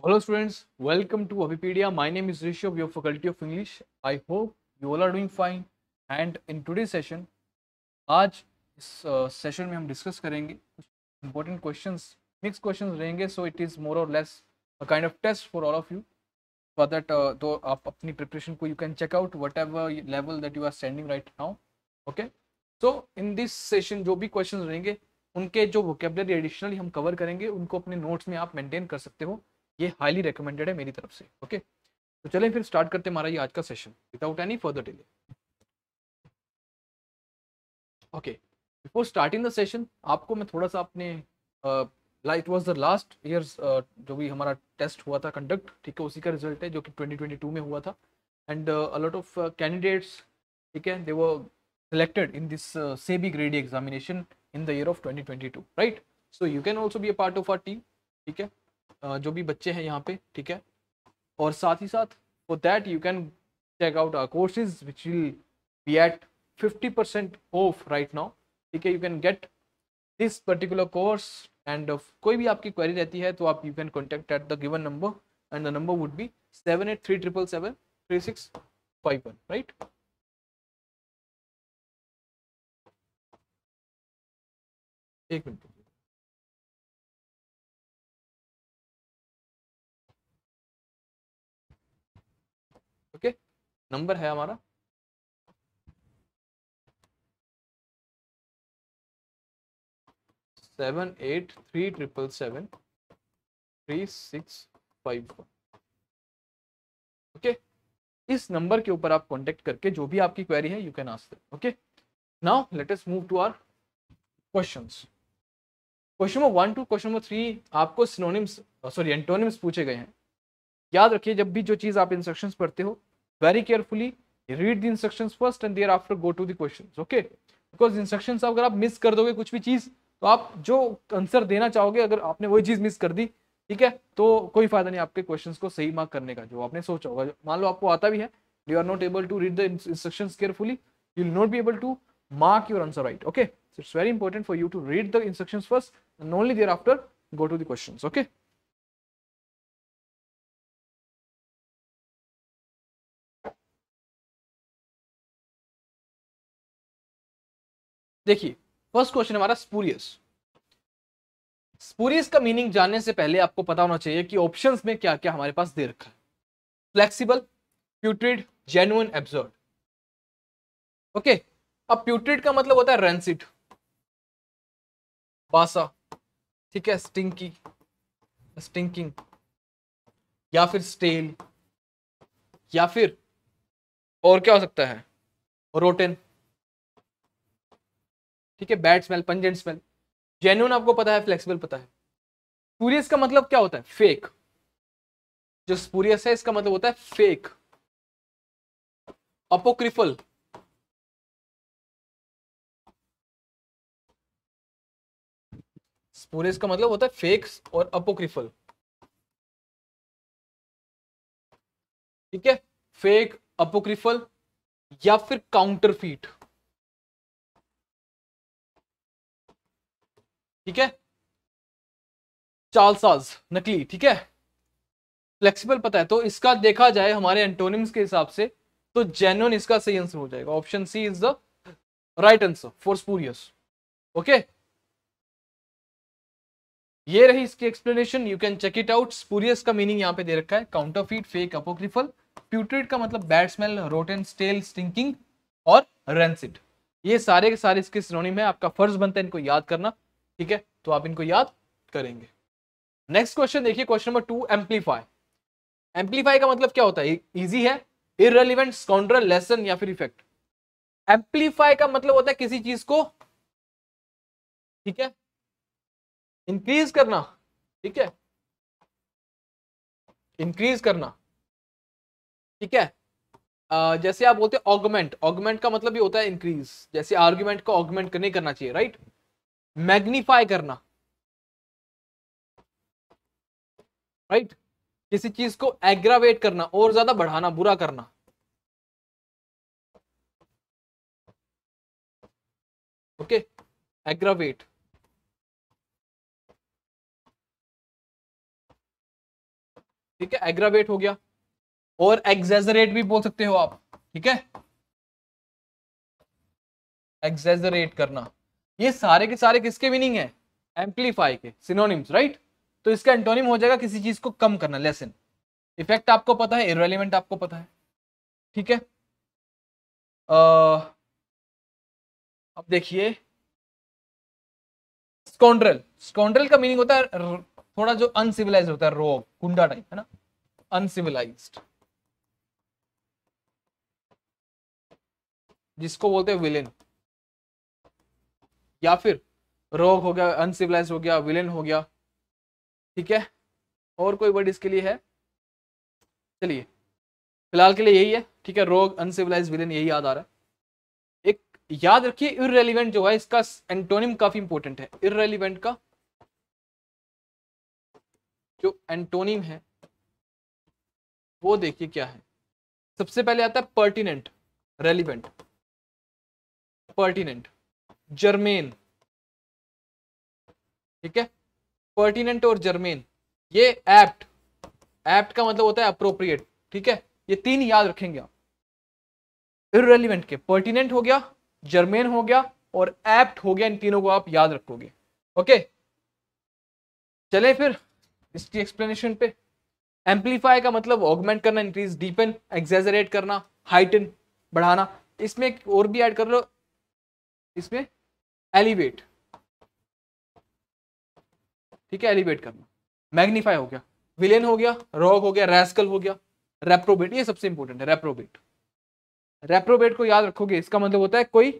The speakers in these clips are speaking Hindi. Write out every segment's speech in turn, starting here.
Hello students, welcome to Avipedia. My name is Rishi of your Faculty of English. I hope you all are doing fine. And in today's session, आज इस सेशन में हम डिस्कस करेंगे कुछ important questions, mixed questions रहेंगे. So it is more or less a kind of test for all of you. For that, तो आप अपनी preparation को you can check out whatever level that you are standing right now. Okay. So in this session जो भी questions रहेंगे उनके जो vocabulary एडिशनली हम कवर करेंगे उनको अपने नोट्स में आप मेंटेन कर सकते हो. ये हाईली रिकमेंडेड है मेरी तरफ से. ओके तो चलें फिर स्टार्ट करते हैं हमारा ये आज का session without any further delay. Okay before starting the session आपको मैं थोड़ा सा अपने it was the last years जो भी हमारा टेस्ट हुआ था कंडक्ट, ठीक है, उसी का रिजल्ट है जो कि 2022 में हुआ था. And a lot of candidates, ठीक है, they were selected in this SEBI grade examination in the year of 2022, right? So you can also be a part of our team, ठीक है, जो भी बच्चे हैं यहाँ पे, ठीक है. और साथ ही साथ for that you can check out our courses which will be at 50% off right now, ठीक है. You can get this particular course and कोई भी आपकी query रहती है तो आप you can contact at the given number and the number would be 7837773651, right? एक मिनट. ओके नंबर है हमारा 7837773651. ओके इस नंबर के ऊपर आप कांटेक्ट करके जो भी आपकी क्वेरी है you can ask them. Okay now let us move to our questions. Question number 1 to question number 3 आपको सिनोनिम्स सॉरी एंटोनिम्स पूछे गए हैं. याद रखिए जब भी जो चीज आप इंस्ट्रक्शंस पढ़ते हो very carefully read the instructions first and thereafter go to the questions. Okay because instructions अगर आप मिस कर दोगे कुछ भी चीज तो आप जो आंसर देना चाहोगे अगर आपने वही चीज मिस कर दी, ठीक है, तो कोई फायदा नहीं आपके क्वेश्चंस को सही मार्क करने का जो आपने सोचा होगा. मान लो आपको आता भी है, you are not able to read the instructions carefully, you will not be able to mark your answer right. Okay so it's very important for you to read the instructions first and only thereafter go to the questions. Okay देखिए फर्स्ट क्वेश्चन हमारा स्पूरियस. स्पूरियस का मीनिंग जानने से पहले आपको पता होना चाहिए कि ऑप्शंस में क्या क्या हमारे पास दे रखा है. Flexible, प्यूट्रिड, genuine, absurd. ओके अब प्यूट्रिड का मतलब होता है रेंसिड, बासा, ठीक है, स्टिंकी, स्टिंकिंग, या फिर स्टेल, या फिर और क्या हो सकता है, रोटेन, ठीक है, bad smell, pungent smell. Genuine आपको पता है, फ्लेक्सिबल पता है. स्पूरियस का मतलब क्या होता है, फेक. जो स्पूरियस है इसका मतलब होता है फेक. अपोक्रिफल, स्पूरियस का मतलब होता है फेक और अपोक्रिफल, ठीक है, फेक, अपोक्रिफल या फिर काउंटरफीट, ठीक है, चालसाज, नकली, ठीक है. फ्लेक्सिबल पता है तो इसका देखा जाए हमारे एंटोनिम्स के हिसाब से तो जेन्युइन इसका सही आंसर हो जाएगा. Option C is the right answer for spurious. Okay ये रही इसकी explanation, you can check it out. Spurious का मीनिंग यहाँ पे दे रखा है काउंटरफीट, फेक, अपोक्रिफल. प्यूट्रिड का मतलब bad smell, rotten, stale, stinking और रेंसिड. ये सारे के सारे इसके सिनोनिम है. आपका फर्ज बनता है इनको याद करना, ठीक है, तो आप इनको याद करेंगे. नेक्स्ट क्वेश्चन देखिए, क्वेश्चन नंबर 2, एम्पलीफाई. एम्पलीफाई का मतलब क्या होता है, इजी है, इररेलेवेंट, स्काउंड्रल, लेसन या फिर इफेक्ट. एम्पलीफाई का मतलब होता है किसी चीज को, ठीक है, इंक्रीज करना, ठीक है, इंक्रीज करना, ठीक है. जैसे आप बोलते हैं ऑगमेंट, ऑगमेंट का मतलब ये होता है इंक्रीज. जैसे आर्ग्यूमेंट को ऑगमेंट नहीं करना चाहिए, राइट. मैग्नीफाई करना, राइट, किसी चीज को एग्रावेट करना, और ज्यादा बढ़ाना, बुरा करना. ओके एग्रावेट, ठीक है, एग्रावेट हो गया, और एक्सेजरेट भी बोल सकते हो आप, ठीक है, एक्सेजरेट करना। ये सारे के सारे किसके मीनिंग है? एम्पलीफाई के सिनोनिम्स, राइट। तो इसका एंटोनिम हो जाएगा किसी चीज को कम करना, लेसन। इफेक्ट आपको पता है, इररेलेवेंट आपको पता है, ठीक है। अब देखिए स्कॉन्ड्रल। स्कॉन्ड्रल का मीनिंग होता है थोड़ा जो अनसिविलाइज होता है, रोग, गुंडा टाइप, है ना, अनसिविलाइज्ड, जिसको बोलते हैं विलेन, या फिर रोग हो गया, अनसिविलाइज हो गया, विलेन हो गया, ठीक है। और कोई वर्ड इसके लिए है? चलिए फिलहाल के लिए यही है, ठीक है, रोग, अनसिविलाइज, विलेन, यही याद आ रहा है। एक याद रखिए, इररेलेवेंट जो है इसका एंटोनिम काफी इंपॉर्टेंट है। इररेलेवेंट का जो एंटोनिम है वो देखिए क्या है। सबसे पहले आता है पर्टिनेंट, रेलिवेंट, पर्टिनेंट, जर्मेन, ठीक है, पर्टिनेंट और जर्मेन। ये एप्ट, एप्ट का मतलब होता है अप्रोप्रिएट, ठीक है। ये तीन याद रखेंगे आप इररेलेवेंट के, पर्टिनेंट हो गया, जर्मेन हो गया, और एप्ट हो गया, इन तीनों को आप याद रखोगे, ओके। चले फिर इसकी एक्सप्लेनेशन पे। एम्पलीफाई का मतलब ऑगमेंट करना, इंक्रीज, डीपन, एक्सेजरेट करना, हाइटन, बढ़ाना। इसमें एक और भी ऐड कर लो, इसमें एलिवेट, ठीक है, एलिवेट करना। मैग्नीफाई हो गया, विलेन हो गया, रॉग हो गया, रैस्कल हो गया, रेप्रोबेट, ये सबसे इंपॉर्टेंट है, रेप्रोबेट। रेप्रोबेट को याद रखोगे, इसका मतलब होता है कोई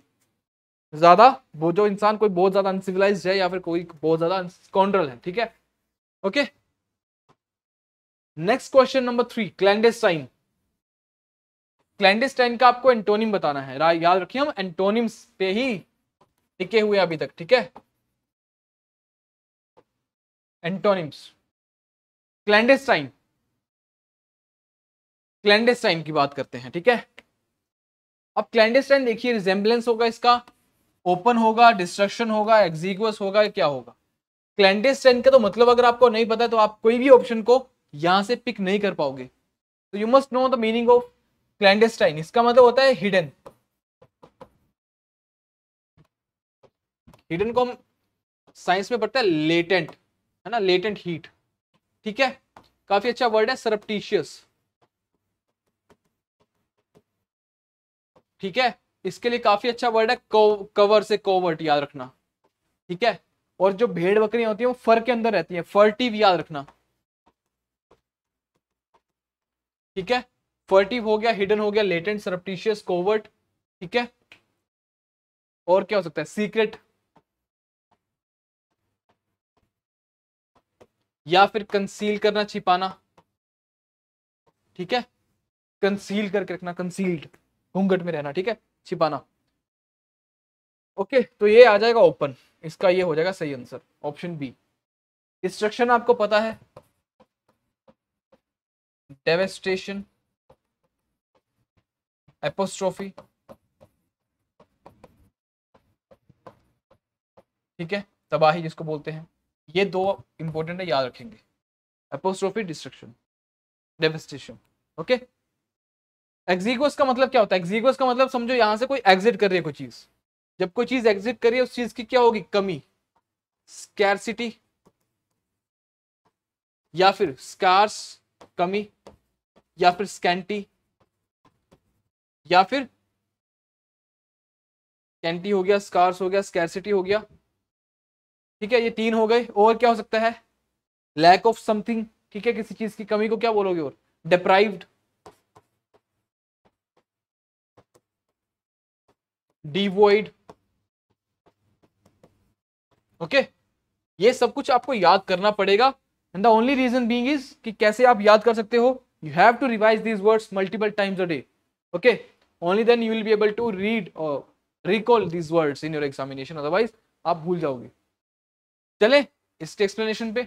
ज्यादा, वो जो इंसान कोई बहुत ज्यादा अनसिविलाइज्ड है, या फिर कोई बहुत ज्यादा स्कॉन्ड्रल है, ठीक है, okay. Next question number 3, clandestine. Clandestine का आपको एंटोनिम बताना है, याद रखिए हम एंटोनिम्स पे ही टिके हुए अभी तक, ठीक है। एंटोनिम्स, क्लैंडेस्टाइन, क्लैंडेस्टाइन की बात करते हैं, ठीक है। अब क्लैंडेस्टाइन देखिए, रिजेंबलेंस होगा इसका, ओपन होगा, डिस्ट्रक्शन होगा, एग्जीगुअस होगा, क्या होगा? क्लैंडेस्टाइन का तो मतलब अगर आपको नहीं पता है तो आप कोई भी ऑप्शन को यहां से पिक नहीं कर पाओगे। तो you must know the meaning of clandestine. इसका मतलब होता है हिडन। हिडन को हम साइंस में पढ़ते हैं लेटेंट, है ना, लेटेंट हीट, ठीक है। काफी अच्छा वर्ड है सरप्टिशियस, ठीक है। इसके लिए काफी अच्छा वर्ड है कवर से कोवर्ट, याद रखना, ठीक है। और जो भेड़ बकरियां होती है वो फर के अंदर रहती है, फर्टिव, याद रखना, ठीक है। फर्टिव हो गया, हिडन हो गया, लेटेंट, सरप्टिशियस, कोवर्ट, ठीक है। और क्या हो सकता है? सीक्रेट, या फिर कंसील करना, छिपाना, ठीक है, कंसील करके रखना, कंसील्ड, घूंघट में रहना, ठीक है, छिपाना, ओके। तो ये आ जाएगा ओपन, इसका ये हो जाएगा सही आंसर, ऑप्शन बी। डिस्ट्रक्शन आपको पता है, डेवेस्टेशन, एपोस्ट्रोफी, ठीक है, तबाही जिसको बोलते हैं। ये दो इंपॉर्टेंट है, याद रखेंगे, एपोस्ट्रोफी, डिस्ट्रक्शन, डेवेस्टेशन, ओके। एग्जीगोस का मतलब क्या होता है? एग्जीगोस का मतलब समझो यहां से कोई एग्जिट कर रही है कोई चीज। जब कोई चीज एग्जिट कर रही है उस चीज की क्या होगी? कमी, स्कैरसिटी, या फिर स्कार्स, कमी, या फिर स्कैंटी, या फिर कैंटी हो गया, स्कार्स हो गया, स्कैरसिटी हो गया, ठीक है। ये तीन हो गए। और क्या हो सकता है? लैक ऑफ समथिंग, ठीक है, किसी चीज की कमी को क्या बोलोगे? और डिप्राइव्ड, डिवॉइड, ओके। ये सब कुछ आपको याद करना पड़ेगा, and the only reason being is कि कैसे आप याद कर सकते हो, you have to revise these words multiple times a day, okay. Only then you will be able to read और recall these words in your examination, otherwise आप भूल जाओगे। चले इसके एक्सप्लेनेशन पे।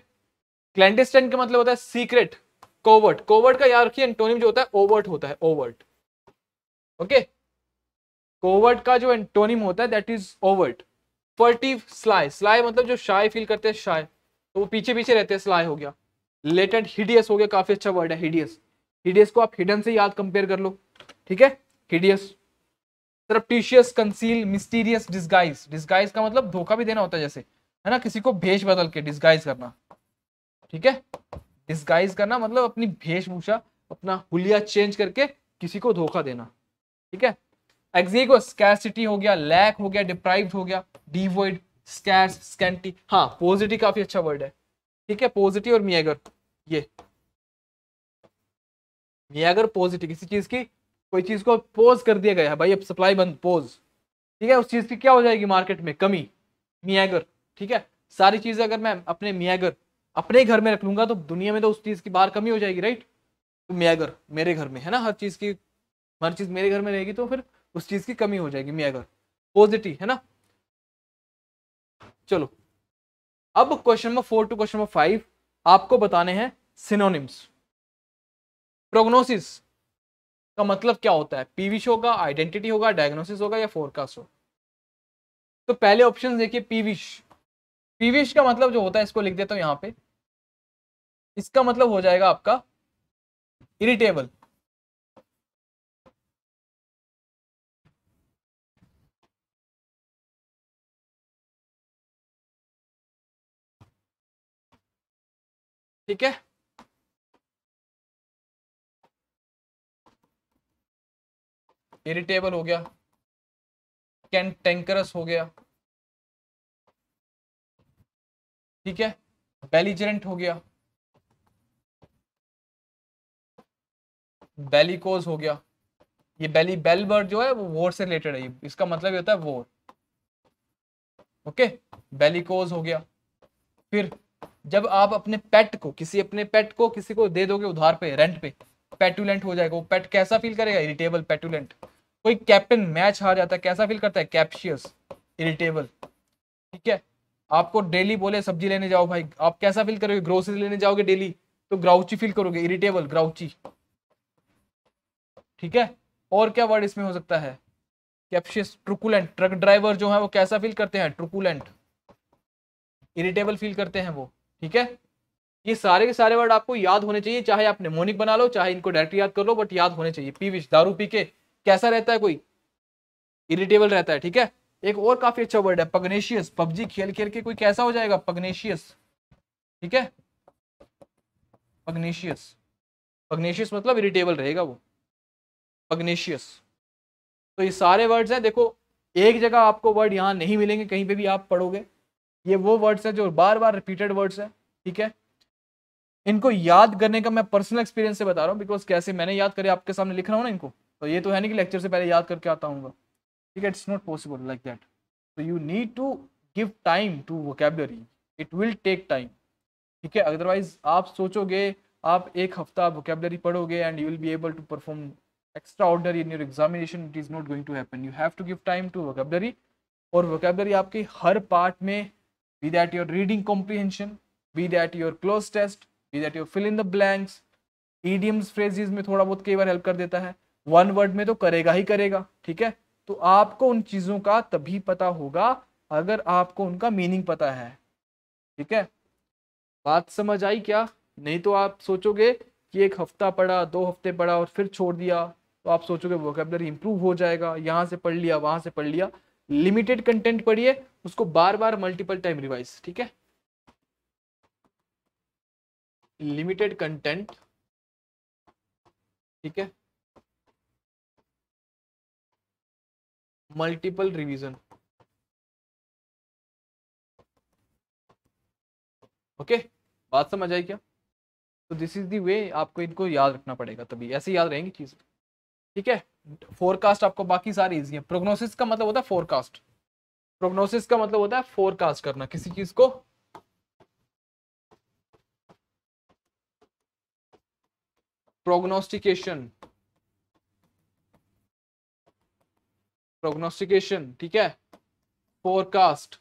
क्लैंडेस्टाइन का मतलब होता है सीक्रेट, कोवर्ट। कोवर्ट का याद रखिए एंटोनिम जो होता है ओवर्ट होता है, ओवर्ट, ओके। कोवर्ट का जो एंटोनिम होता है that is overt. Furtive, sly, sly मतलब जो शाय फील करते हैं, शाय, तो वो पीछे पीछे रहते हैं, स्लाई हो गया। लेटेंट, हिडियस हो गया, काफी अच्छा वर्ड है हिडियस। हिडियस को आप हिडन से याद कंपेयर कर लो, ठीक है, hideous. सरप्टिशियस, conceal, mysterious, disguise. Disguise का मतलब धोखा भी देना होता है, जैसे है ना, किसी को भेष बदल के डिस्गाइज करना, ठीक है। डिस्गाइज करना मतलब अपनी वेशभूषा, अपना हुलिया चेंज करके किसी को धोखा देना, ठीक है। एक्सिगुअस, स्कैर्सिटी हो गया, लैक हो गया, डिप्राइव्ड हो गया, डिवॉइड, स्कैर्स, स्कैंटी। हाँ, पॉजिटिव काफी अच्छा वर्ड है, ठीक है, पॉजिटिव और मियागर। ये मियागर पॉजिटिव, किसी चीज की, कोई चीज को पोज कर दिया गया है भाई, अब सप्लाई बंद, पोज, ठीक है, उस चीज की क्या हो जाएगी मार्केट में, कमी, मियागर, ठीक है। सारी चीजें अगर मैं अपने मियागर अपने घर में रख लूंगा तो दुनिया में तो उस चीज की बाहर कमी हो जाएगी, राइट। तो मियागर मेरे घर में है ना, हर चीज की, हर चीज मेरे घर में रहेगी तो फिर उस चीज की कमी हो जाएगी, मियागर, पॉजिटिव, है ना। चलो, अब question number 4 to question number 5 आपको बताने हैं सिनोनिम्स। प्रोग्नोसिस का मतलब क्या होता है, पीविश होगा, आइडेंटिटी होगा, डायग्नोसिस होगा या फोरकास्ट होगा। तो पहले ऑप्शन देखिए, पीविश। पीविश का मतलब जो होता है, इसको लिख देता हूं यहां पे, इसका मतलब हो जाएगा आपका इरिटेबल। ठीक है, इरिटेबल हो गया, कैंटेंकरस हो गया, ठीक है, बेलिजरेंट हो गया, बेलिकोज हो गया। ये बेल वर्ड जो है वो वॉर से रिलेटेड है, इसका मतलब ये होता है वॉर, ओके, बेलिकोज हो गया। फिर जब आप अपने पेट को, अपने पेट को किसी को दे दोगे उधार पे, रेंट पे, पेटुलेंट हो जाएगा वो पेट, कैसा फील करेगा, इरिटेबल, पेटुलेंट। कोई कैप्टन मैच हार जाता है, कैसा फील करता है, कैप्शियस, इरिटेबल, ठीक है। आपको डेली बोले सब्जी लेने जाओ भाई, आप कैसा फील करोगे, ग्रोसरी लेने जाओगे डेली तो ग्राउची फील करोगे, इरिटेबल, ग्राउची, ठीक है। और क्या वर्ड इसमें हो सकता है, कैप्शियस, ट्रुकुलेंट। ट्रक ड्राइवर जो है वो कैसा फील करते हैं, ट्रुकुलेंट, इरिटेबल फील करते हैं वो, ठीक है। ये सारे के सारे वर्ड आपको याद होने चाहिए, चाहे आप निमोनिक बना लो, चाहे इनको डायरेक्ट याद कर लो, बट याद होने चाहिए। पीविश, दारू पी के कैसा रहता है कोई, इरिटेबल रहता है, ठीक है। एक और काफी अच्छा वर्ड है पग्नेशियस, पबजी खेल खेल के कोई कैसा हो जाएगा, पग्नेशियस, ठीक है, पग्नेशियस। पग्नेशियस मतलब इरिटेबल रहेगा वो, पग्नेशियस। तो ये सारे वर्ड्स हैं, देखो एक जगह आपको वर्ड यहाँ नहीं मिलेंगे, कहीं पे भी आप पढ़ोगे, ये वो वर्ड्स हैं जो बार बार रिपीटेड वर्ड्स हैं, ठीक है। इनको याद करने का मैं पर्सनल एक्सपीरियंस से बता रहा हूँ, बिकॉज कैसे मैंने याद करे आपके सामने लिख रहा हूँ ना इनको, तो ये तो है नहीं कि लेक्चर से पहले याद करके आता हूँ, ठीक है, it's not possible like that. तो you need to give time to vocabulary, it will take time, ठीक है। अदरवाइज आप सोचोगे आप एक हफ्ता वोकेबलरी पढ़ोगे and you will be able to perform extraordinary in your examination, it is not going to happen. You have to give time to vocabulary, और vocabulary आपके हर पार्ट में, be that your reading comprehension, be that your close test, be that your fill in the blanks, idioms phrases में थोड़ा बहुत कई बार हेल्प कर देता है, वन वर्ड में तो करेगा ही करेगा, ठीक है। तो आपको उन चीजों का तभी पता होगा अगर आपको उनका मीनिंग पता है, ठीक है। बात समझ आई क्या, नहीं तो आप सोचोगे कि एक हफ्ता पढ़ा, 2 हफ्ते पढ़ा और फिर छोड़ दिया, तो आप सोचोगे वोकैबुलरी इंप्रूव हो जाएगा, यहाँ से पढ़ लिया वहां से पढ़ लिया। लिमिटेड कंटेंट पढ़िए, उसको बार बार मल्टीपल टाइम रिवाइज, ठीक है। लिमिटेड कंटेंट, ठीक है, मल्टीपल रिवीजन, ओके। बात समझ आई क्या। तो दिस इज द वे आपको इनको याद रखना पड़ेगा, तभी ऐसे याद रहेंगी चीजें, ठीक है। फोरकास्ट आपको बाकी सारी इजी है। प्रोग्नोसिस का मतलब होता है फोरकास्ट, प्रोग्नोसिस का मतलब होता है फोरकास्ट करना किसी चीज को, प्रोग्नोस्टिकेशन, प्रोग्नोस्टिकेशन, ठीक है, फोरकास्ट,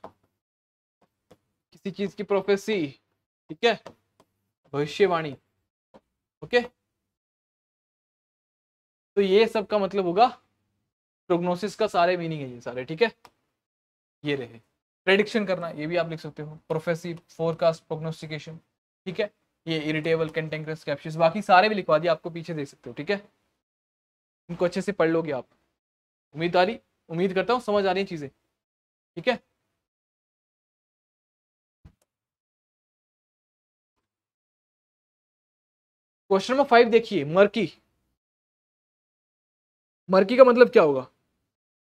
किसी चीज की प्रोफेसी, ठीक है, भविष्यवाणी, ओके। तो ये सब का मतलब होगा प्रोग्नोसिस का, सारे मीनिंग है ये सारे, ठीक है। ये रहे प्रेडिक्शन करना, ये भी आप लिख सकते हो, प्रोफेसी, फोरकास्ट, प्रोग्नोस्टिकेशन, ठीक है। ये इरिटेबल, कैंटेंक्रस, कैप्शियस, बाकी सारे भी लिखवा दिए आपको, पीछे देख सकते हो, ठीक है। इनको अच्छे से पढ़ लोगे आप। उम्मीद करता हूँ समझ आ रही है चीजें, ठीक है। क्वेश्चन नंबर 5 देखिए, मर्की। मर्की का मतलब क्या होगा?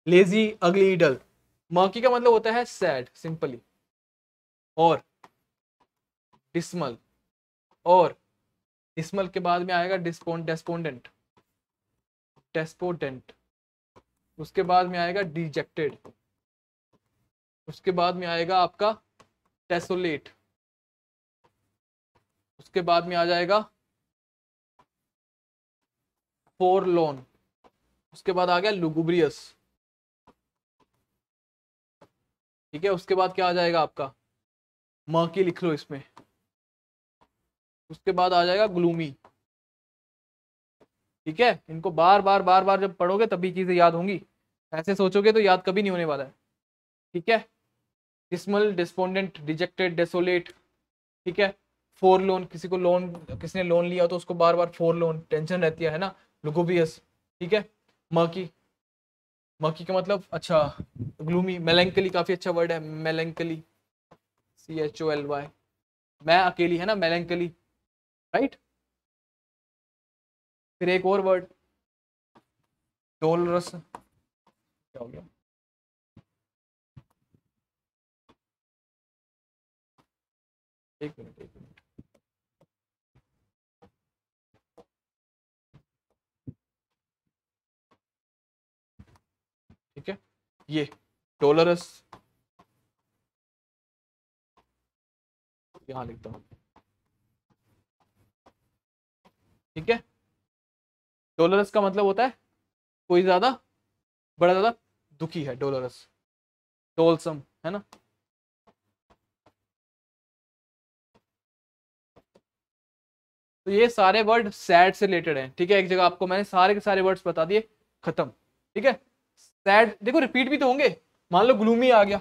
लेजी, अगली, डल। मर्की का मतलब होता है सैड, सिंपली, और डिस्मल, और डिस्मल के बाद में आएगा डेस्पोंडेंट, डेस्पोडेंट, उसके बाद में आएगा डिजेक्टेड, उसके बाद में आएगा आपका टेसोलेट, उसके बाद में आ जाएगा फोरलोन, उसके बाद आ गया लुगुब्रियस, ठीक है। उसके बाद क्या आ जाएगा आपका? मर्की लिख लो इसमें। उसके बाद आ जाएगा ग्लूमी, ठीक है। इनको बार बार जब पढ़ोगे तभी चीजें याद होंगी, ऐसे सोचोगे तो याद कभी नहीं होने वाला है, ठीक है। डिस्मल, डिस्पोंडेंट, डिजेक्टेड, डेसोलेट, ठीक है। फोर लोन, किसी ने लोन लिया तो उसको बार बार फोर लोन, टेंशन रहती है ना। लुगुबियस, ठीक है। मर्की, मर्की का मतलब अच्छा ग्लूमी। मेलेंकली काफी अच्छा वर्ड है, मेलेंकली, CHOLY, मैं अकेली, है ना, मेलेंकली, राइट। फिर एक और वर्ड, डोलरस, क्या हो गया? एक मिनट, ठीक है। ये डोलरस, यहां लिखता हूं, ठीक है। डोलरस का मतलब होता है कोई ज्यादा, बड़ा ज्यादा दुखी है, डोलरस। डोलसम, है ना। तो ये सारे वर्ड सैड से रिलेटेड हैं, ठीक है। एक जगह आपको मैंने सारे के सारे वर्ड्स बता दिए, खत्म, ठीक है। सैड देखो रिपीट भी तो होंगे। मान लो ग्लूमी आ गया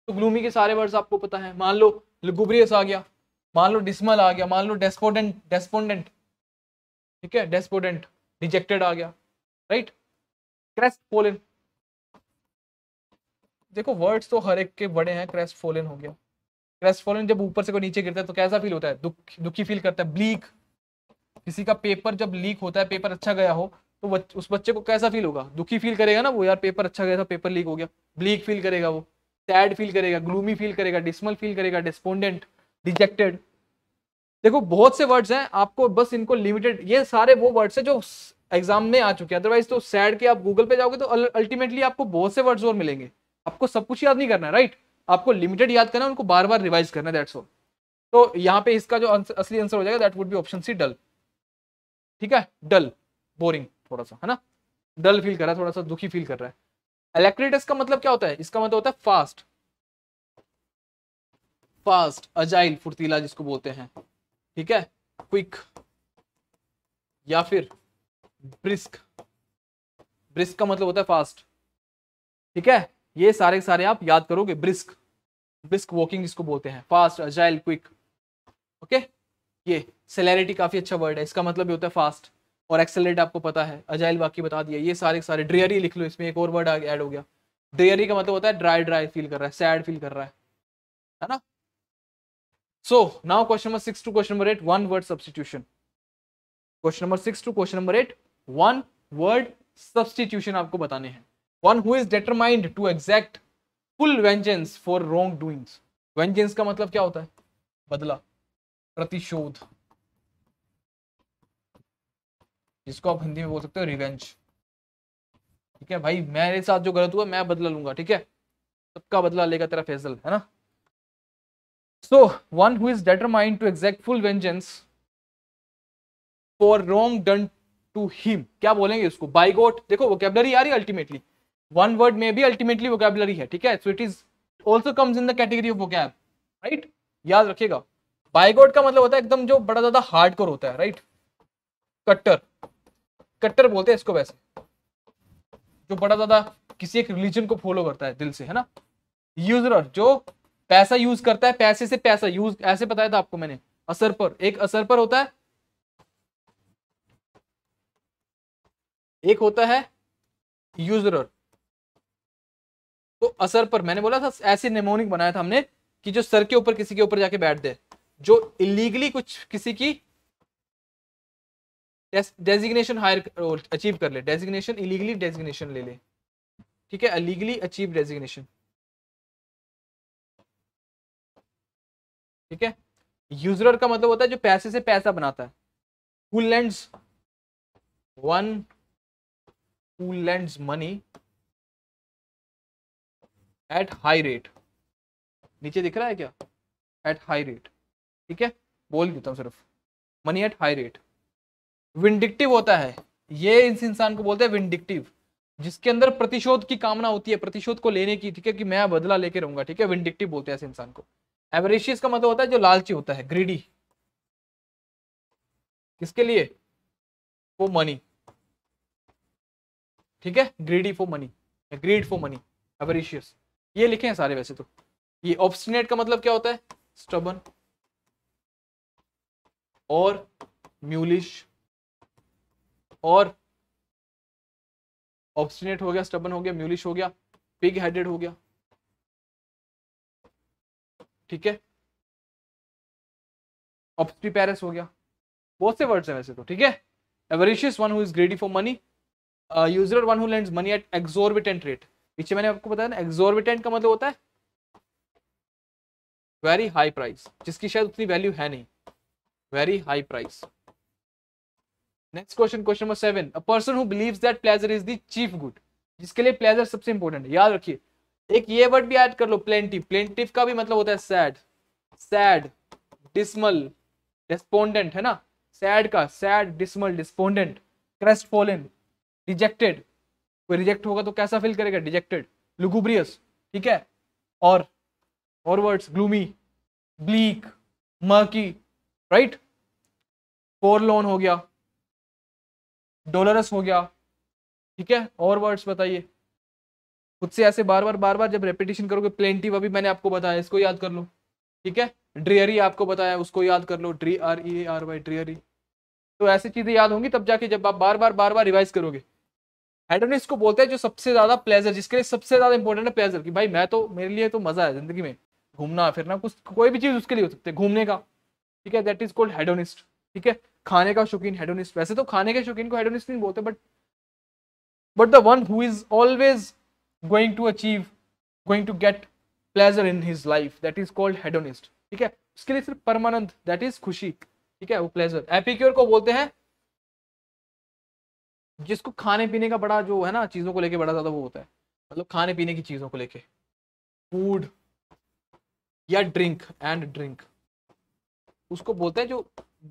तो ग्लूमी के सारे वर्ड्स आपको पता है। मान लो लुगुब्रियस आ गया, मान लो डिस्मल आ गया, मान लो डेस्पोंडेंट, ठीक है, डेस्पोडेंट, डिजेक्टेड आ गया, राइट। क्रेस्टफोलन, देखो वर्ड्स तो हर एक के बड़े हैं। क्रेस्टफोलन हो गया। क्रेस्टफोलन जब ऊपर से कोई नीचे गिरता है तो कैसा फील होता है? दुखी फील करता है। ब्लीक, किसी का पेपर जब लीक होता है, पेपर अच्छा गया हो तो उस बच्चे को कैसा फील होगा? दुखी फील करेगा ना वो, यार पेपर अच्छा गया था, पेपर लीक हो गया। ब्लीक फील करेगा वो, सैड फील करेगा, ग्लूमी फील करेगा, डिस्मल फील करेगा, डिस्पोंडेंट, डिजेक्टेड। देखो बहुत से वर्ड्स हैं, आपको बस इनको लिमिटेड, ये सारे वो वर्ड्स हैं जो एग्जाम में आ चुके हैं। अदरवाइज तो सैड के आप गूगल पे जाओगे तो अल्टीमेटली आपको बहुत से वर्ड्स और मिलेंगे। आपको सब कुछ याद नहीं करना है, राइट। आपको लिमिटेड याद करना है, उनको बार बार रिवाइज करना है, दैट्स ऑल। तो यहाँ पे इसका जो असली आंसर हो जाएगा that would be option C, dull, ठीक है। डल, बोरिंग थोड़ा सा, है ना। डल फील कर रहा है, थोड़ा सा दुखी फील कर रहा है। एलेक्ट्रेटस का मतलब क्या होता है? इसका मतलब होता है फास्ट, फास्ट, अजाइल, फुर्तीला जिसको बोलते हैं, ठीक है। क्विक, या फिर ब्रिस्क। ब्रिस्क का मतलब होता है फास्ट, ठीक है। ये सारे सारे आप याद करोगे। ब्रिस्क, ब्रिस्क वॉकिंग जिसको बोलते हैं, फास्ट, अजाइल, क्विक, ओके। ये सेलेरिटी काफी अच्छा वर्ड है, इसका मतलब भी होता है फास्ट, और एक्सेलरेट आपको पता है, अजाइल बाकी बता दिया। ये सारे सारे, ड्रियरी लिख लो, इसमें एक और वर्ड ऐड हो गया। ड्रियरी का मतलब होता है ड्राई, ड्राई फील कर रहा है, सैड फील कर रहा है ना। So now question number 6 to question number 8, one word substitution. Question number 6 to question number 8, one word substitution आपको बताने हैं। One who is determined to exact full vengeance for wrong doings. Vengeance का मतलब क्या होता है? बदला, प्रतिशोध, जिसको आप हिंदी में बोल सकते हो रिवेंज, ठीक है भाई। मेरे साथ जो गलत हुआ मैं बदला लूंगा, ठीक है। सबका बदला लेगा तेरा फैसल, है ना। So one who is determined to exact full vengeance for wrong done to him, क्या बोलेंगे उसको? बाइगोट। देखो वोकैबुलरी आ रही है अल्टीमेटली, वन वर्ड में भी अल्टीमेटली वोकैबुलरी है, ठीक है। So it is also comes in the category of vocab, right. याद रखिएगा। बाइगोट का मतलब होता है एकदम जो बड़ा ज्यादा हार्डकोर होता है, राइट। कट्टर, कट्टर बोलते हैं इसको वैसे, जो बड़ा ज्यादा किसी एक रिलीजन को फॉलो करता है दिल से, है ना। यूजर, जो पैसा यूज करता है, पैसे से पैसा यूज, ऐसे बताया था आपको मैंने, असर पर, एक असर पर होता है, एक होता है यूजरर। तो असर पर मैंने बोला था ऐसे नेमोनिक बनाया था हमने कि जो सर के ऊपर किसी के ऊपर जाके बैठ दे, जो इलीगली कुछ किसी की डेजिग्नेशन हायर अचीव कर ले, डेजिग्नेशन इलीगली डेजिग्नेशन ले ले, ठीक है, इलीगली अचीव डेजिग्नेशन, ठीक है। यूजरर का मतलब होता है जो पैसे से पैसा बनाता है। who lends one who lends money at high rate, नीचे दिख रहा है क्या, at high rate, ठीक है, बोल देता हूं सिर्फ, money at high rate. Vindictive होता है, ये इस इंसान को बोलते हैं विंडिक्टिव, जिसके अंदर प्रतिशोध की कामना होती है, प्रतिशोध को लेने की, ठीक है, कि मैं बदला लेके रहूंगा, ठीक है, विंडिक्टिव बोलते हैं ऐसे इंसान को। एवरेशियस का मतलब होता है जो लालची होता है, ग्रीडी, किसके लिए, फॉर मनी, ठीक है, greedy for money, greed for money, avaricious, ये लिखे हैं सारे वैसे तो। ये ऑब्स्टिनेट का मतलब क्या होता है, स्टबन और म्यूलिश, और ऑब्स्टिनेट हो गया, स्टबन हो गया, म्यूलिश हो गया, पिग हेडेड हो गया, ठीक है, ऑब्स्टिपेरस हो गया, बहुत से वर्ड्स हैं वैसे तो, ठीक है। Avaricious one who is greedy for money, usurer one who lends money at exorbitant rate, पीछे मैंने आपको बताया ना, एक्सोर्बिटेंट का मतलब होता है वेरी हाई प्राइस, जिसकी शायद उतनी वैल्यू है नहीं, very high price. Next question, question number 7, a person who believes that pleasure is the chief good, जिसके लिए प्लेजर सबसे इंपॉर्टेंट है, याद रखिए। एक ये वर्ड भी ऐड कर लो, प्लेंटिव, प्लेंटिव का भी मतलब होता है सैड, सैड, डिसमल, डिस्पोंडेंट, है ना, सैड का, सैड, डिसमल, डिस्पोंडेंट, क्रेस्टफॉलन, रिजेक्टेड, कोई रिजेक्ट होगा तो कैसा फील करेगा, डिजेक्टेड, लुगुब्रियस, ठीक है, और words, gloomy, bleak, murky, right, forlorn हो गया, डोलरस हो गया, ठीक है, और वर्ड्स बताइए खुद से, ऐसे बार बार जब रेपिटेशन करोगे, प्लेंटिव अभी मैंने आपको बताया, इसको याद कर लो, ठीक है, ड्रियरी आपको बताया, उसको याद कर लो, DREARY, ड्रियरी। तो ऐसी चीजें याद होंगी तब जाके जब आप बार बार रिवाइज करोगे। हेडोनिस्ट को बोलते हैं जो सबसे ज्यादा प्लेजर, जिसके लिए सबसे ज्यादा इंपॉर्टेंट है प्लेजर, कि भाई मैं तो, मेरे लिए तो मजा है जिंदगी में, घूमना फिरना, कुछ कोई भी चीज उसके लिए हो सकती है, घूमने का, ठीक है, दैट इज कॉल्ड हेडोनिस्ट, ठीक है। खाने का शौकीन हेडोनिस्ट, वैसे तो खाने के शौकीन को हेडोनिस्ट नहीं बोलते, but the one who is always going to achieve, going to get pleasure in his life, that is called hedonist, ठीक है। उसके लिए सिर्फ परमानंद, दैट इज खुशी, ठीक है, वो प्लेजर। एपिक्योर को बोलते हैं जिसको खाने पीने का बड़ा जो है ना, चीजों को लेके बड़ा ज्यादा वो होता है, मतलब खाने पीने की चीजों को लेके, फूड या ड्रिंक एंड ड्रिंक, उसको बोलते हैं जो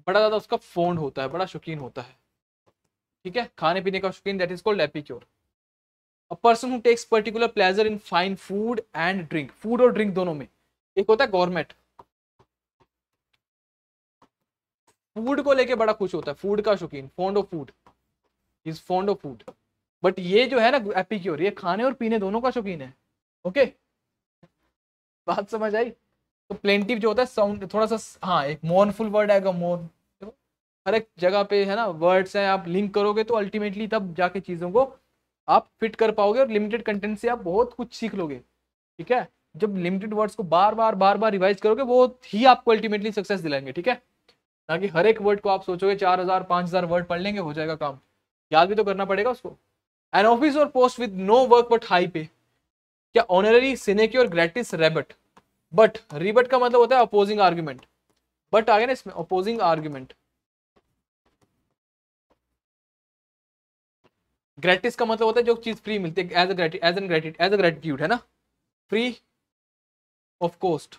बड़ा ज्यादा उसका फॉन्ड होता है, बड़ा शौकीन होता है, ठीक है, खाने पीने का शौकीन, that is called epicure. A person who takes particular pleasure in fine food and drink, food और ड्रिंक दोनों में। एक होता है गवर्नमेंट, फूड को लेके बड़ा खुश होता है, फूड का शौकीन, fond of food, is fond of food. But ये जो है ना एपिक्योर, ये खाने और पीने दोनों का शौकीन है, ओके, बात समझ आई। तो प्लेंटिव जो होता है साउंड थोड़ा सा, हाँ, एक मोर्नफुल वर्ड आएगा, मोर्न, हर एक जगह पे है ना वर्ड्स हैं, आप लिंक करोगे तो अल्टीमेटली तब जाके चीजों को आप फिट कर पाओगे, और लिमिटेड कंटेंट से आप बहुत कुछ सीख लोगे, ठीक है। जब लिमिटेड वर्ड्स को बार बार रिवाइज करोगे, वो ही आपको अल्टीमेटली सक्सेस दिलाएंगे, ठीक है, ना कि हर एक वर्ड को आप सोचोगे 4000 5000 वर्ड पढ़ लेंगे हो जाएगा काम, याद भी तो करना पड़ेगा उसको। एन ऑफिस और post with no work but high pay, क्या honorary, sinecure, gratis, rebut, but rebut का मतलब होता है अपोजिंग आर्ग्यूमेंट, बट आ गया ना इसमें, अपोजिंग आर्ग्यूमेंट। ग्रेटिस का मतलब होता है जो चीज फ्री मिलती है, एज एन ग्रेटिट्यूड, है ना, फ्री ऑफ कॉस्ट।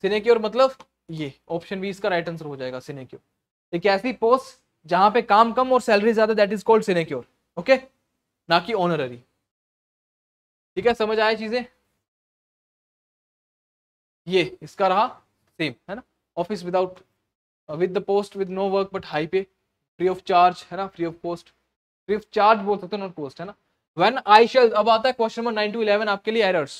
सिनेक्योर मतलब ये ऑप्शन बी इसका राइट आंसर हो जाएगा, सिनेक्योर। एक ऐसी पोस्ट जहां पे काम कम और सैलरी ज्यादा, that is called sinecure, okay, ना कि ऑनररी, ठीक है, समझ आया चीजें। ये इसका रहा सेम, है ना, office without, with the post with no work but high pay, free of charge, है ना, free of cost, free of charge बोल सकते हो, नॉट कॉस्ट, है ना। व्हेन आई शैल, अब आता है क्वेश्चन नंबर 9 to 11 आपके लिए errors.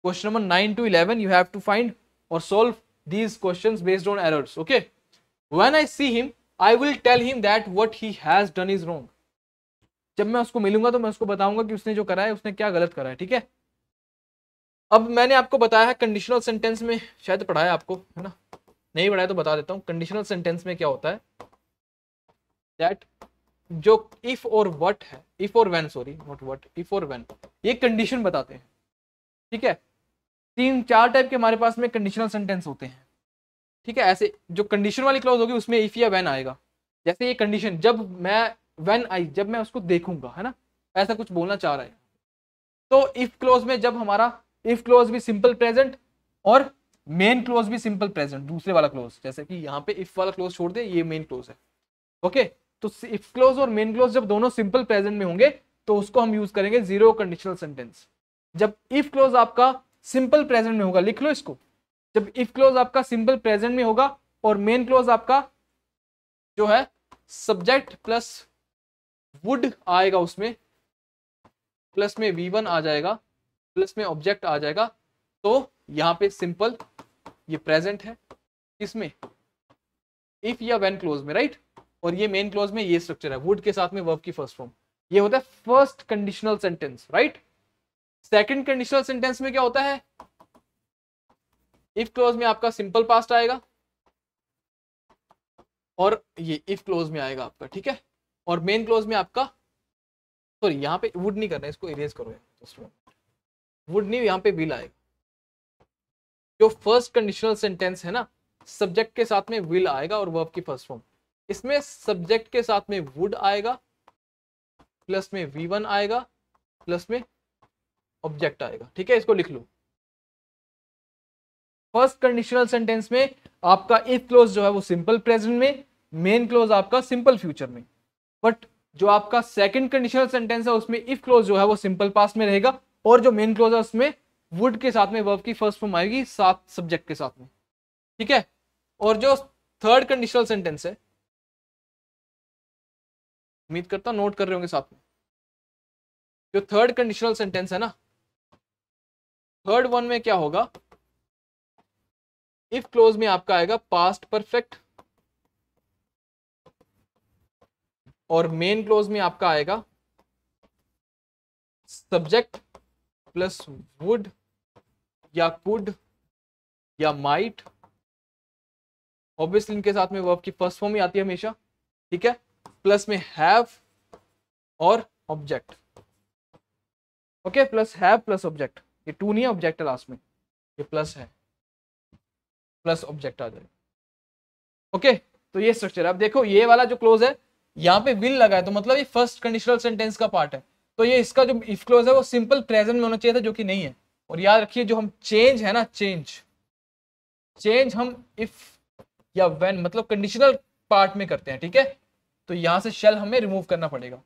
Question number 9 to 11 you have to find और solve these questions based on errors. Okay, when I see him I will tell him that what he has done is wrong. जब मैं उसको मिलूंगा तो मैं उसको बताऊंगा कि उसने जो करा है उसने क्या गलत करा है. ठीक है, अब मैंने आपको बताया है कंडीशनल सेंटेंस में, शायद पढ़ाया आपको है ना, नहीं पढ़ाया तो बता देता हूं. कंडीशनल सेंटेंस में क्या होता है, दैट जो इफ और व्हाट है, इफ और when, sorry not what, if और व्हेन, ये कंडीशन बताते हैं. ठीक है, 3-4 टाइप के हमारे पास में कंडीशनल सेंटेंस होते हैं. ठीक है, ऐसे जो कंडीशन वाली क्लॉज होगी उसमें इफ या व्हेन आएगा. जैसे ये कंडीशन, जब मैं व्हेन आई, जब मैं उसको देखूंगा, है ना, ऐसा कुछ बोलना चाह रहा है. तो इफ क्लॉज में जब हमारा इफ क्लॉज भी सिंपल प्रेजेंट और मेन क्लॉज भी सिंपल प्रेजेंट, दूसरे वाला क्लॉज, जैसे कि यहाँ पे इफ वाला क्लॉज छोड़ दे, ये मेन क्लॉज है. ओके, तो इफ क्लॉज और मेन क्लॉज जब दोनों सिंपल प्रेजेंट में होंगे तो उसको हम यूज करेंगे जीरो कंडीशनल सेंटेंस. जब इफ क्लॉज आपका सिंपल प्रेजेंट में होगा, लिख लो इसको, जब इफ क्लॉज आपका सिंपल प्रेजेंट में होगा और मेन क्लॉज आपका जो है सब्जेक्ट प्लस वुड आएगा, उसमें प्लस में V1 आ जाएगा, प्लस में ऑब्जेक्ट आ जाएगा, तो यहाँ पे सिंपल ये प्रेजेंट है इसमें इफ या व्हेन क्लोज में, राइट. और ये मेन क्लोज में ये स्ट्रक्चर है, वुड के साथ में वर्ब की फर्स्ट फॉर्म. ये होता है first conditional sentence, right. Second conditional sentence में क्या होता है, इफ क्लोज में आपका सिंपल पास्ट आएगा और ये इफ क्लोज में आएगा आपका. ठीक है, और मेन क्लोज में आपका, सॉरी यहाँ पे वुड नहीं करना है, इसको इरेज करो यार, वुड नहीं, यहाँ पे विल आएगा. जो फर्स्ट कंडीशनल सेंटेंस है ना, सब्जेक्ट के साथ में विल आएगा और वर्ब की फर्स्ट फॉर्म. इसमें सब्जेक्ट के साथ में वुड आएगा, प्लस में V1 आएगा, प्लस में ऑब्जेक्ट आएगा. ठीक है, इसको लिख लो. फर्स्ट कंडीशनल सेंटेंस में आपका इफ क्लोज जो है वो सिंपल प्रेजेंट में, मेन क्लोज आपका सिंपल फ्यूचर में. बट जो आपका सेकंड कंडीशनल सेंटेंस है उसमें इफ क्लोज जो है वो सिंपल पास्ट में रहेगा और जो मेन क्लोज है उसमें वुड के साथ में वर्ब की फर्स्ट फॉर्म आएगी, साथ सब्जेक्ट के साथ में. ठीक है, और जो थर्ड कंडीशनल सेंटेंस है, उम्मीद करता हूं नोट कर रहे होंगे साथ में, जो थर्ड कंडीशनल सेंटेंस है ना, थर्ड वन में क्या होगा, इफ क्लोज में आपका आएगा पास्ट परफेक्ट और मेन क्लोज में आपका आएगा सब्जेक्ट प्लस वुड या कुड या माइट. ऑब्वियसली इनके साथ में वर्ब की फर्स्ट फॉर्म ही आती है हमेशा. ठीक है, प्लस में हैव और object. Okay, plus have plus object, ये टू नहीं है, ऑब्जेक्ट है लास्ट में, ये प्लस है, प्लस ऑब्जेक्ट आ जाएगा. ओके, तो ये स्ट्रक्चर है. अब देखो ये वाला जो क्लोज है यहाँ पे विल लगा है, तो मतलब ये फर्स्ट कंडीशनल सेंटेंस का पार्ट है. तो ये इसका जो इफ क्लोज है वो सिंपल प्रेजेंट में होना चाहिए था, जो कि नहीं है. और याद रखिए जो हम चेंज है ना, चेंज हम इफ या व्हेन मतलब कंडीशनल पार्ट में करते हैं. ठीक है, तो यहां से शेल हमें रिमूव करना पड़ेगा.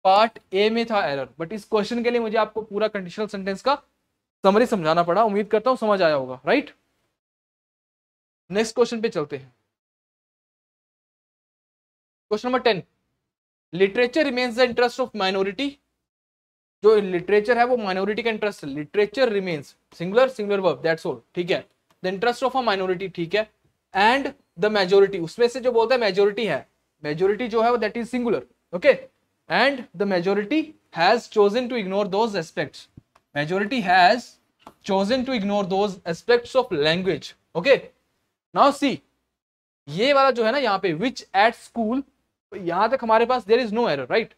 पार्ट ए में था एरर, बट इस क्वेश्चन के लिए मुझे आपको पूरा कंडीशनल सेंटेंस का समरी समझाना पड़ा. उम्मीद करता हूं समझ आया होगा, राइट. नेक्स्ट क्वेश्चन पे चलते हैं. Question number 10, literature remains the interest of minority. जो लिटरेचर है वो माइनॉरिटी का इंटरेस्ट है. Literature remains, singular, singular verb, that's all. ठीक है, the interest of a minority. ठीक है, एंड द मेजोरिटी, उसमें से जो बोलता है मेजोरिटी है, मेजोरिटी जो है वो that is singular. Okay, and the majority has chosen to ignore those aspects. Majority has chosen to ignore those aspects of language. Okay, now see, ये वाला जो है ना यहाँ पे विच एट स्कूल, यहां तक हमारे पास there is no error, right.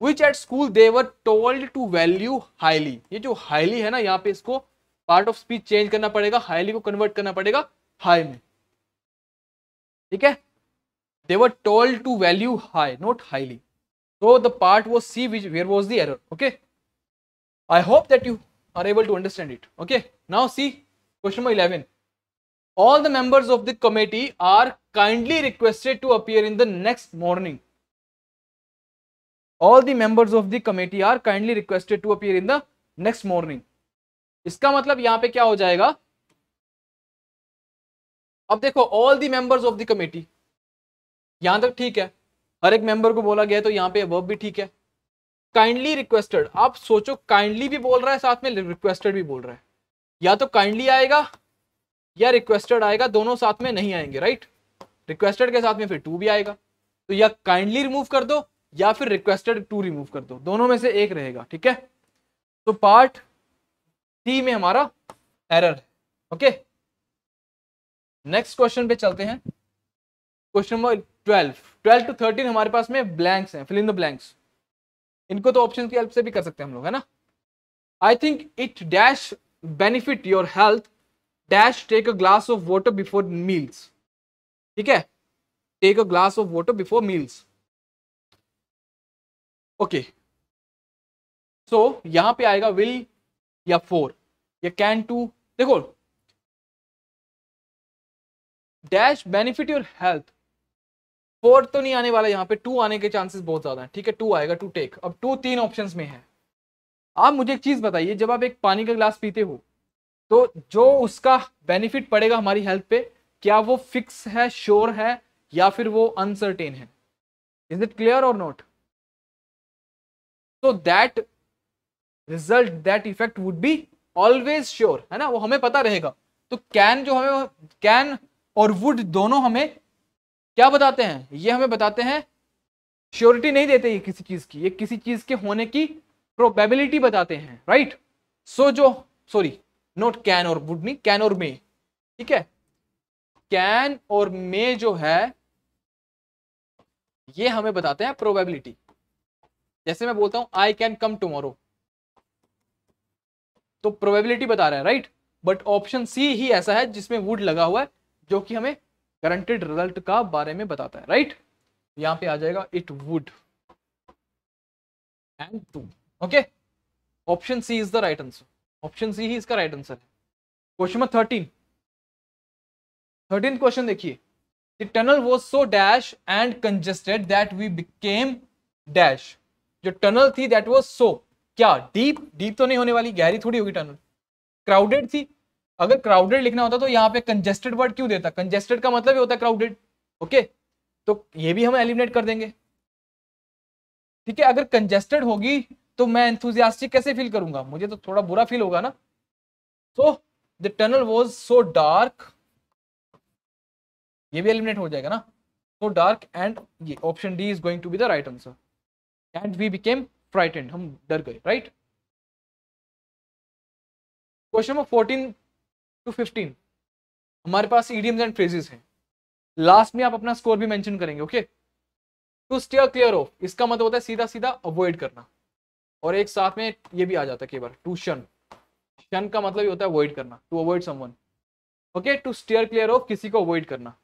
Which at school they were told to value highly. ये जो हाईली है ना, यहाँ पे इसको पार्ट ऑफ स्पीच चेंज करना पड़ेगा, हाईली को कन्वर्ट करना पड़ेगा हाई में. ठीक है, they were told to value high, not highly. So the part was C, which where was the error. Okay, I hope that you are able to understand it. Okay, now see question number 11. All the members of the committee are kindly requested to appear in the next morning. All the members of the committee are kindly requested to appear in the next morning. इसका मतलब यहां पे क्या हो जाएगा, अब देखो all the members of the committee, यहां तक ठीक है, हर एक मेंबर को बोला गया है, तो यहाँ पे वर्ब भी ठीक है. काइंडली रिक्वेस्टेड, आप सोचो काइंडली भी बोल रहा है साथ में रिक्वेस्टेड भी बोल रहा है, या तो काइंडली आएगा या रिक्वेस्टेड आएगा, दोनों साथ में नहीं आएंगे, राइट। रिक्वेस्टेड के साथ में फिर टू भी आएगा, तो या काइंडली रिमूव कर दो या फिर रिक्वेस्टेड टू रिमूव कर दो, दोनों में से एक रहेगा, ठीक है। तो पार्ट सी में हमारा एरर है, ओके। नेक्स्ट क्वेश्चन पे चलते हैं। क्वेश्चन नंबर 12 to 13 हमारे पास में ब्लैंक्स हैं, फिल इन द ब्लैंक्स। इनको तो ऑप्शन की हेल्प से भी कर सकते हैं हम लोग, है ना। I think it dash benefit your health dash take a glass of water before meals, ठीक है, take a glass of water before meals, okay. So यहां पे आएगा विल या फोर या कैन टू। देखो dash benefit your health, for तो नहीं आने वाला, यहाँ पे टू आने के चांसेस बहुत ज्यादा है, ठीक है, टू आएगा, टू टेक। अब टू तीन ऑप्शंस में है। आप मुझे एक चीज बताइए, जब आप एक पानी का ग्लास पीते हो तो जो उसका बेनिफिट पड़ेगा हमारी हेल्थ पे, क्या वो फिक्स है, श्योर है, या फिर वो अनसर्टेन है? इज इट क्लियर और नॉट? तो that result, that effect would be always sure, है ना, वो हमें पता रहेगा। तो कैन जो हमें, कैन और वुड दोनों हमें क्या बताते हैं? ये हमें बताते हैं, श्योरिटी नहीं देते ये किसी चीज की, ये किसी चीज के होने की प्रोबेबिलिटी बताते हैं, राइट। सो जो, सॉरी नोट कैन और वुड नहीं, कैन और मे, ठीक है। कैन और मे जो है ये हमें बताते हैं प्रोबेबिलिटी। जैसे मैं बोलता हूं आई कैन कम टुमारो, तो प्रोबेबिलिटी बता रहा है, राइट। बट ऑप्शन सी ही ऐसा है जिसमें वुड लगा हुआ है, जो कि हमें गारंटेड रिजल्ट का बारे में बताता है, राइट। यहां पे आ जाएगा it would and to, okay. Option C is the right answer, option C ही इसका राइट आंसर है। क्वेश्चन नंबर 13 क्वेश्चन देखिए। The tunnel was so dash and congested that we became dash. जो टनल थी दैट वाज सो, क्या डीप, डीप तो नहीं होने वाली, गहरी थोड़ी होगी टनल। क्राउडेड थी, अगर क्राउडेड लिखना होता तो यहाँ पे कंजेस्टेड वर्ड क्यों देता? कंजेस्टेड का मतलब ही होता है क्राउडेड, ओके। तो ये भी हम एलिमिनेट कर देंगे, ठीक है। अगर कंजेस्टेड होगी तो मैं एंथुजियास्टिक कैसे फील करूंगा? मुझे तो थोड़ा बुरा फील होगा ना। So the tunnel was so dark, ये भी एलिमिनेट हो जाएगा ना, सो डार्क, एंड ये option D is going to be the right answer. And we became frightened, हम डर गए, राइट। क्वेश्चन नंबर 14 to 15 हमारे पास इडियम्स एंड फ्रेजेस हैं। लास्ट में आप अपना स्कोर भी मेंशन करेंगे, okay. To steer clear off, इसका मतलब होता है सीधा सीधा अवॉइड करना, और एक साथ में ये भी आ जाता है कई बार, टू शन, शन का मतलब ये होता है अवॉइड करना, to avoid someone, okay. To steer clear off, किसी को अवॉइड करना,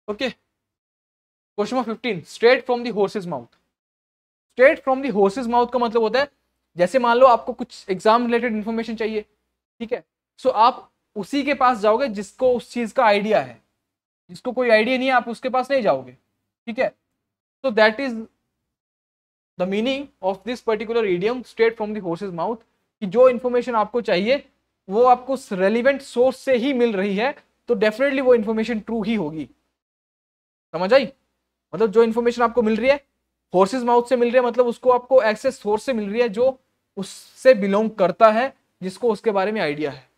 okay. Question number 15 straight from the horse's mouth. Straight from the horse's mouth का मतलब होता है, जैसे मान लो आपको कुछ एग्जाम रिलेटेड इंफॉर्मेशन चाहिए, ठीक है, सो आप उसी के पास जाओगे जिसको उस चीज का आइडिया है। जिसको कोई आइडिया नहीं है आप उसके पास नहीं जाओगे, ठीक है। So that is the meaning of this particular idiom, straight from the horse's mouth, कि जो इंफॉर्मेशन आपको चाहिए वो आपको रेलिवेंट सोर्स से ही मिल रही है, तो डेफिनेटली वो इंफॉर्मेशन ट्रू ही होगी। समझ आई? मतलब जो इंफॉर्मेशन आपको मिल रही है हॉर्सेस माउथ से मिल रही है, मतलब उसको आपको एक्सेस सोर्स से मिल रही है जो उससे बिलोंग करता है, जिसको उसके बारे में आइडिया है।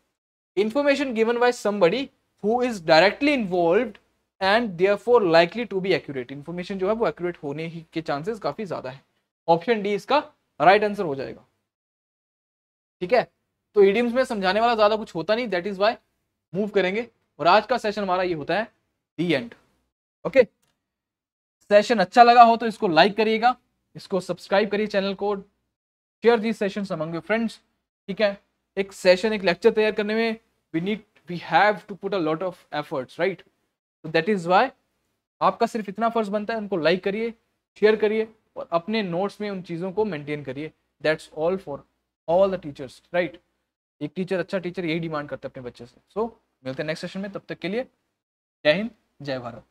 Information given by somebody who is directly involved and therefore likely to be accurate. Information जो है वो एक्यूरेट होने ही के चांसेस काफी ज्यादा है। ऑप्शन डी इसका राइट आंसर हो जाएगा, ठीक है। तो इडियम्स में समझाने वाला ज्यादा कुछ होता नहीं, दैट इज वाई मूव करेंगे, और आज का सेशन हमारा ये होता है दी एंड, ओके। सेशन अच्छा लगा हो तो इसको लाइक करिएगा, इसको सब्सक्राइब करिए चैनल को, share this sessions among your friends, ठीक है। एक सेशन, एक लेक्चर तैयार करने में we have to put a lot of efforts, right. तो दैट इज व्हाई आपका सिर्फ इतना फर्ज बनता है, उनको लाइक करिए, शेयर करिए, और अपने नोट्स में उन चीज़ों को मेंटेन करिए। That's all for all the teachers, right. एक टीचर, अच्छा टीचर यही डिमांड करते हैं अपने बच्चे से। सो मिलते हैं नेक्स्ट सेशन में, तब तक के लिए जय हिंद, जय भारत।